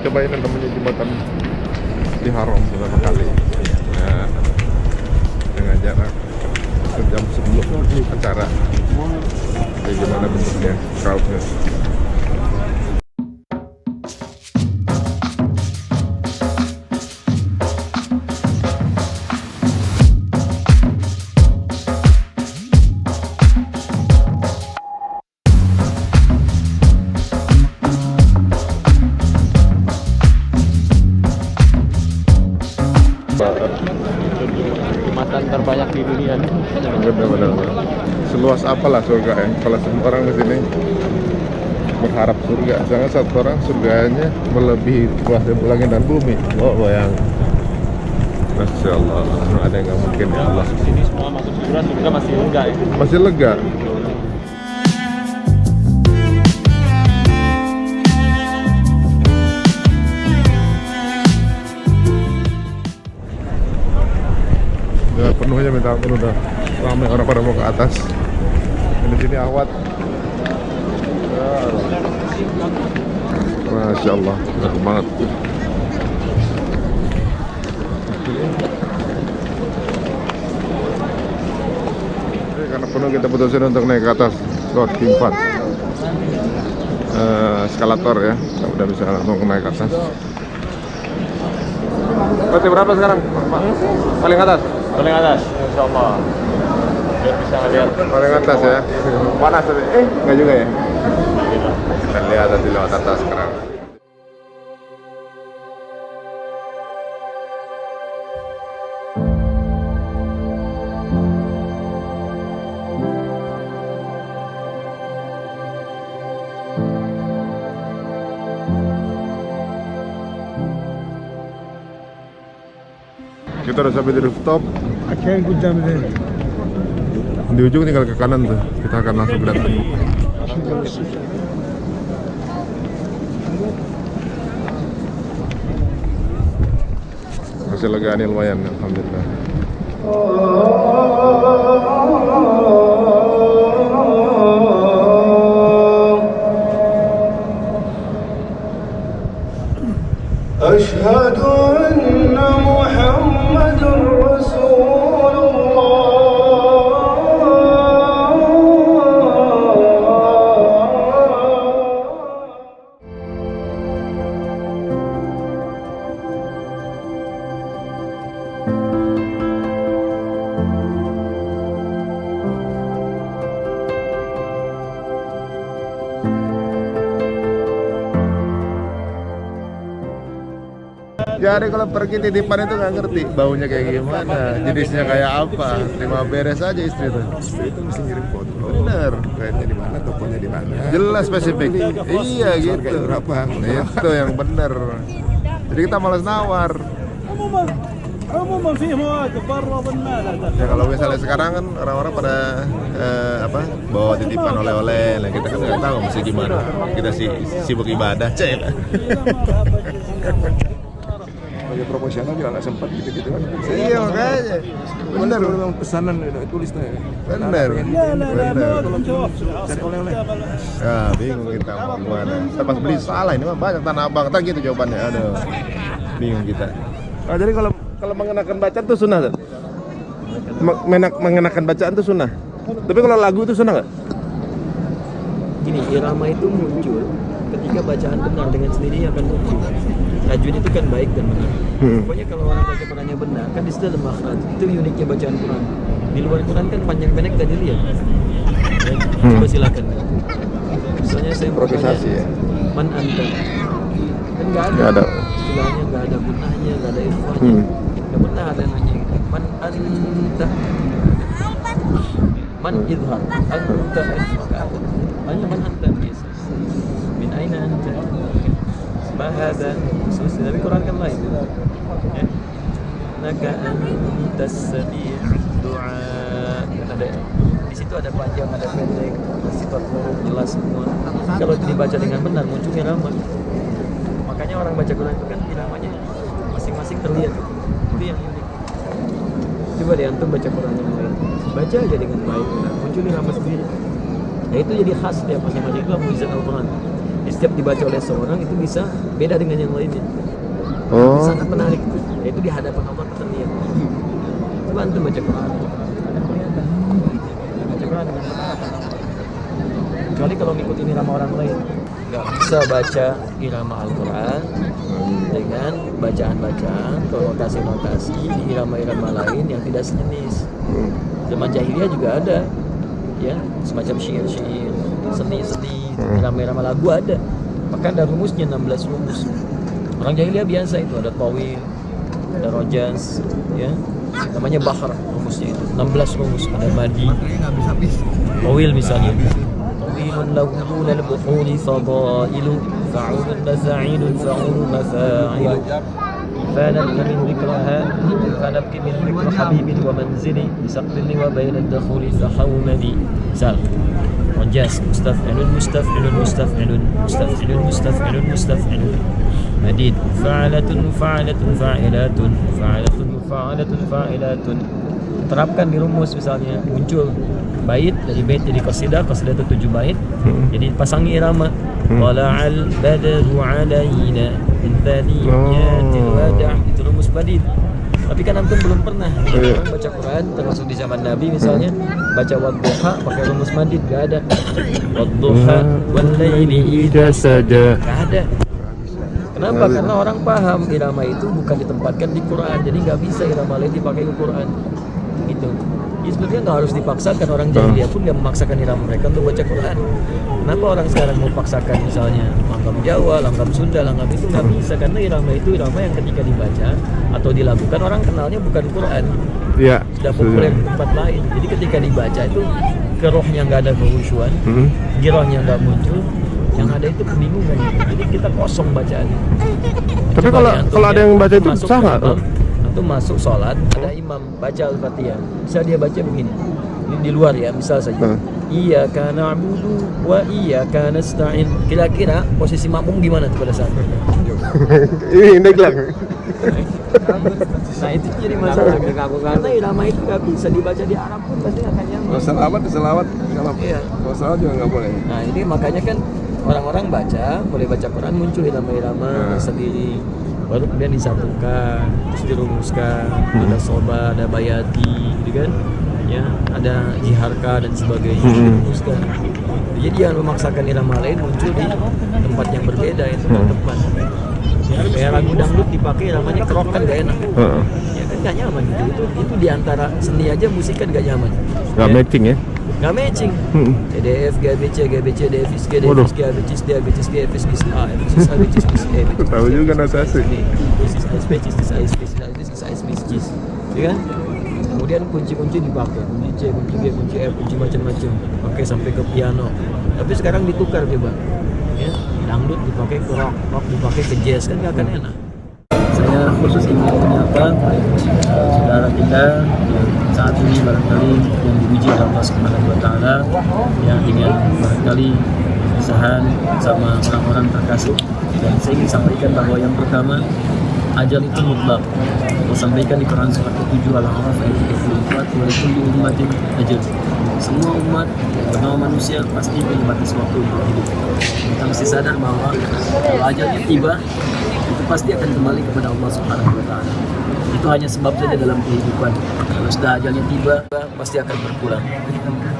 cobain yang namanya jembatan di Haram beberapa kali. Nah, dengan jarak sejam sebelum acara. Jadi gimana bentuknya, crowdnya. Jembatan terbanyak di dunia nih. Benar-benar. Seluas apalah surga ya? Kalau semua orang di sini berharap surga, jangan satu orang surganya melebihi luas langit dan bumi. Oh bayang. Masya Allah, ada yang nggak mungkin ya Allah. Sini semua masuk surga masih lega ya. Masih lega. Ya, penuhnya minta ampun, udah ramai orang pada mau ke atas. Di sini awat. Masya Allah, enak banget. Jadi, karena penuh kita putusin untuk naik ke atas lewat King Fahd. Eskalator ya, kita udah bisa langsung naik ke atas. Berarti berapa sekarang? Paling atas? Paling atas, insya Allah. Biar bisa ngeliat. Paling atas ya. Panas tapi nggak juga ya. Kita lihat tadi lewat atas sekarang. Kita udah sampai di rooftop. Di ujung tinggal ke kanan tuh. Kita akan langsung ke depan. Masih lega nih lumayan, alhamdulillah. أشهد أن محمد رسول Jadi kalau pergi titipan itu nggak ngerti baunya kayak gimana, jenisnya kayak apa. Terima beres aja istri tuh. Istri itu mesti ngirim foto. Bener. Kayaknya di mana, tokonya di mana. Jelas spesifik. Iya gitu. Kayak berapa? Itu yang bener. Jadi kita malas nawar. عموما في مواد برا ما لا دخل. Ya kalau misalnya sekarang kan orang-orang pada bawa titipan oleh-oleh, nah kita kan nggak tahu mesti gimana. Kita sibuk ibadah, cek. Sebagai proporsional juga nggak sempat gitu-gitu kan. Iya makanya. Bener. Kalau memang pesanan tulisnya. Bener. لا لا لا ما لهم جواب. Cari oleh-oleh. Ya bingung kita mau gimana. Kita pas beli salah ini mah banyak Tanah Abang. Ntar gitu jawabannya. Aduh. Bingung kita. Oh, jadi kalau mengenakan bacaan tuh sunnah, Zat? Mengenakan bacaan tuh sunnah. Tapi kalau lagu itu sunnah nggak? Gini, irama itu muncul ketika bacaan benar dengan sendirinya akan muncul. Tajwid itu kan baik dan benar. Pokoknya kalau orang baca Qurannya benar, kan di situ ada makhraj. Itu uniknya bacaan Quran. Di luar Quran kan panjang pendek tadi lihat. Ya, coba silakan. Misalnya saya Improvisasi ya. Man anta. Kan nggak ada. Nggak ada. Istilahnya nggak ada gunanya, nggak ada irfanya. Nggak pernah ada yang nanya gitu. Man anta. Man idhar. Anta. Hanya man anta biasa. Min aina anta. Bahada. Tapi Quran kan lain. Ya. Naka antas sami' doa. Kan ada di situ ada panjang, ada pendek, sifat huruf jelas semua. Kalau itu dibaca dengan benar munculnya irama. Makanya orang baca Quran itu kan iramanya masing-masing terlihat. Itu yang unik. Coba deh antum baca Quran yang lain. Baca aja dengan baik, muncul irama sendiri. Nah itu jadi khas tiap masing-masing, itu mukjizat Al-Quran. Di setiap dibaca oleh seorang itu bisa beda dengan yang lainnya. Oh. Sangat menarik itu. Yaitu di hadapan Allah kita lihat. Coba antum baca Quran. Ada kelihatan. Baca Quran dengan benar. Kecuali kalau ngikutin irama orang lain. Nggak bisa baca irama Al-Quran dengan bacaan-bacaan, notasi-notasi di irama-irama lain yang tidak sejenis. Zaman jahiliyah juga ada, ya, semacam syair-syair, seni-seni, irama-irama lagu ada. Bahkan ada rumusnya 16 rumus. Orang jahiliyah biasa itu ada tawil, ada rojaz, ya, namanya bahar rumusnya itu 16 rumus. Ada madi, tawil misalnya. طويل له دون البحور فضائل فعول مفاعيل فعول مفاعل فنبكي من ذكرها فنبكي من ذكر حبيب ومنزل بسقط وبين الدخول فحومدي سال رجاس مستفعل مستفعل مستفعل مستفعل مستفعل مستفعل مديد فعلة فعلة فاعلات فعلة فعلة فاعلات. Terapkan di rumus, misalnya muncul bait, dari bait jadi qasidah itu 7 bait, jadi pasangi irama. Tala'al badru alaina min thaniyatil wada', itu rumus badid. Tapi kan antum belum pernah orang baca Quran termasuk di zaman Nabi misalnya baca wadduha pakai rumus madid, gak ada. Wadduha wal laili idza saja, gak ada. Kenapa? Karena orang paham irama itu bukan ditempatkan di Quran, jadi nggak bisa irama lain dipakai ke Quran. Gitu. Ya sebenarnya nggak harus dipaksakan, orang jahiliyah pun nggak memaksakan irama mereka untuk baca Quran. Kenapa orang sekarang mau paksakan misalnya langgam Jawa, langgam Sunda, langgam itu nggak bisa, karena irama itu irama yang ketika dibaca atau dilakukan orang kenalnya bukan Quran. Iya. Sudah populer di tempat lain. Jadi ketika dibaca itu kerohnya nggak ada kehusyuan, girohnya nggak muncul, yang ada itu kebingungan. Jadi kita kosong bacaannya. Tapi kalau ada yang baca itu sah nggak? Itu masuk sholat, ada imam baca Al-Fatihah, bisa dia baca begini, ini di luar ya, misal saja Iyyaka na'budu wa iyyaka nasta'in. Kira-kira posisi makmum gimana tuh pada saat itu? Ini neglang. Nah itu jadi masalah, karena irama itu nggak bisa dibaca di Arab pun pasti akan nyaman. Selawat Iya. kalau selawat juga nggak boleh. Nah ini makanya kan orang-orang baca, boleh baca Quran, muncul irama-irama sendiri, baru kemudian disatukan, terus dirumuskan, ada soba, ada bayati, gitu kan, ya, ada jiharka dan sebagainya, dirumuskan. Jadi jangan memaksakan irama lain muncul di tempat yang berbeda, itu nggak tepat. Ya, kayak lagu dangdut dipakai iramanya kerok kan gak enak, ya kan gak nyaman gitu. Itu diantara seni aja musik kan gak nyaman. Nggak matching ya? Gak matching. DF, GBC, DFIS, G, DFIS, GBCIS, D, GBCIS, GIS A, GBCIS A, GBCIS E. Tahu juga notasi. GIS, ya kan? Kemudian kunci-kunci dipakai, kunci C, kunci G, kunci F, kunci macam-macam, pakai sampai ke piano. Tapi sekarang ditukar coba, ya, dangdut dipakai ke rock, rock dipakai ke jazz, kan gak akan enak. Saya khusus ingin menyapa saudara kita yang saat ini barangkali yang diuji oleh Allah Subhanahu wa Ta'ala, yang dengan barangkali kesusahan sama orang-orang terkasih. Dan saya ingin sampaikan bahwa yang pertama, ajal itu mutlak. Allah sampaikan di Quran surat ke-7 Al-A'raf ayat 34, wa kulli ummatin ajal. Semua umat bernama manusia pasti punya batas waktu untuk hidup. Kita mesti sadar bahwa kalau ajalnya tiba, itu pasti akan kembali kepada Allah Subhanahu wa Ta'ala. Itu hanya sebab saja dalam kehidupan. Kalau sudah ajalnya tiba, pasti akan berpulang.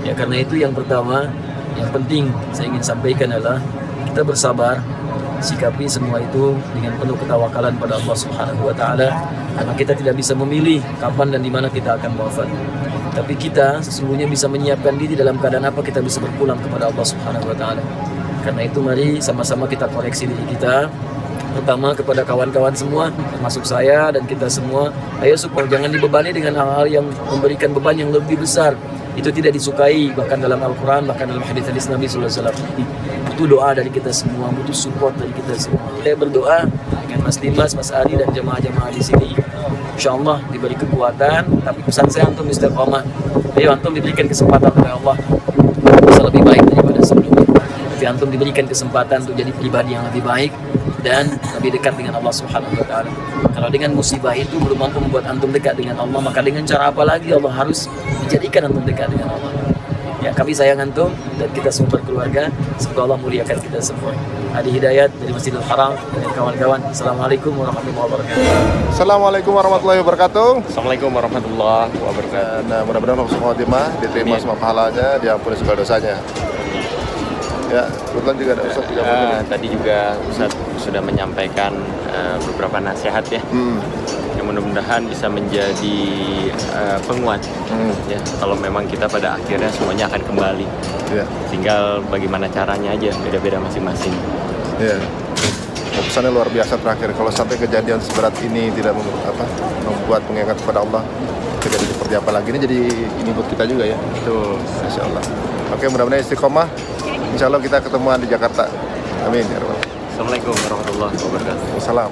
Ya, karena itu yang pertama, yang penting saya ingin sampaikan adalah kita bersabar, sikapi semua itu dengan penuh ketawakalan pada Allah Subhanahu wa Ta'ala, karena kita tidak bisa memilih kapan dan di mana kita akan wafat. Tapi kita sesungguhnya bisa menyiapkan diri dalam keadaan apa kita bisa berpulang kepada Allah Subhanahu wa Ta'ala. Karena itu mari sama-sama kita koreksi diri kita. Pertama kepada kawan-kawan semua, termasuk saya dan kita semua, ayo support, jangan dibebani dengan hal-hal yang memberikan beban yang lebih besar. Itu tidak disukai, bahkan dalam Al-Quran, bahkan dalam hadis Nabi SAW. Butuh doa dari kita semua, butuh support dari kita semua. Saya berdoa dengan Mas Dimas, Mas Ari dan jemaah-jemaah di sini. Insya Allah diberi kekuatan, tapi pesan saya antum istiqomah. Ayo antum diberikan kesempatan oleh Allah bisa lebih baik daripada sebelumnya. Tapi antum diberikan kesempatan untuk jadi pribadi yang lebih baik dan lebih dekat dengan Allah Subhanahu wa Ta'ala. Kalau dengan musibah itu belum mampu membuat antum dekat dengan Allah, maka dengan cara apa lagi Allah harus menjadikan antum dekat dengan Allah? Ya, kami sayang antum dan kita semua berkeluarga. Semoga Allah muliakan kita semua. Adi Hidayat dari Masjidil Haram dan kawan-kawan. Assalamualaikum warahmatullahi wabarakatuh. Assalamualaikum warahmatullahi wabarakatuh. Assalamualaikum warahmatullahi wabarakatuh. Nah, mudah-mudahan husnul khotimah, diterima semua pahalanya, diampuni segala dosanya. Ya, kebetulan juga ada Ustaz juga. Tadi juga Ustadz sudah menyampaikan beberapa nasihat ya. Yang mudah-mudahan bisa menjadi penguat ya, kalau memang kita pada akhirnya semuanya akan kembali. Ya. Tinggal bagaimana caranya aja, beda-beda masing-masing. Ya. Pesannya luar biasa terakhir. Kalau sampai kejadian seberat ini tidak membuat mengingat kepada Allah, kejadian seperti apa lagi, ini jadi ini buat kita juga ya. Betul. Masya Allah. Oke, mudah-mudahan istiqomah. Insya Allah kita ketemuan di Jakarta. Amin ya Rabbal. Assalamualaikum warahmatullahi wabarakatuh. Wassalam.